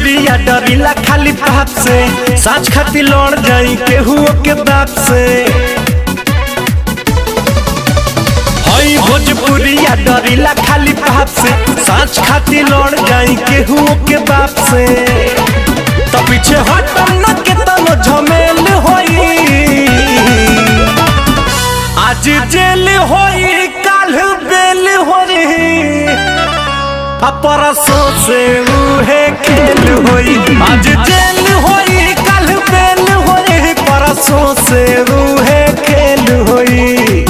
भोजपुरिया डरिला खाली पाप से, साँच खाती लड़ जाई केहू के बाप से। हई भोजपुरिया डरिला खाली पाप से, साँच खाती लड़ जाई केहू के बाप से। तो पीछे हटम न के तनो झमेल होई, आज जेल होई काल बेल होई, परसों से उहे खेल होई। आज जेल होई काल बेल होई, परसों से उहे खेल होई।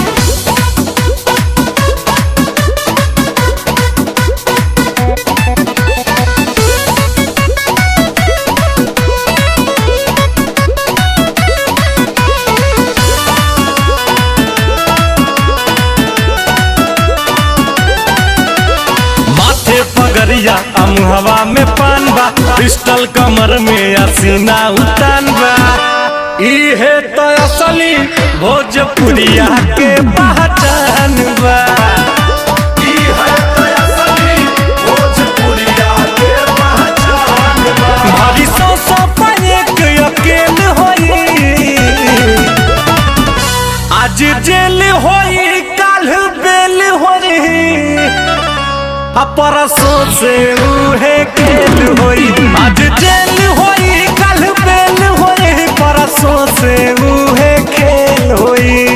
पगरिया अमुहवा में पान बा, पिस्टल कमर में असीना उतान बा। इहे तो असली भोजपुरिया के पहचान बा। इहे तो असली भोजपुरिया के पहचान बा। भारी सौ एक अकेल होई, आज जेल होई काल बेल होई, परसों से उहे खेल होई। आज जेल होई काल बेल होई, परसों से उहे खेल होई।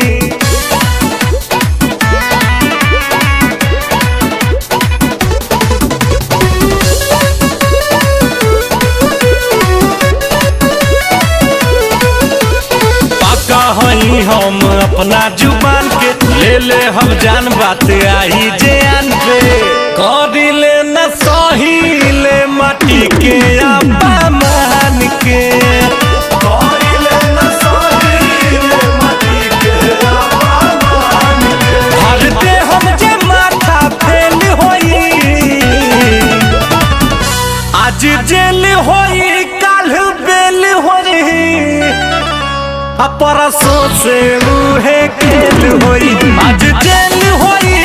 पक्का हई हम अपना जुबान के, ले हम जान बात आई जान पे। करिले न सहीले माटी के अपमान के, करिले न सहीले माटी के अपमान के। भरते हम जे माथा फेल होई, आज जेल होई काल बेल होई, परसों से उहे खेल होई। आज जेल होई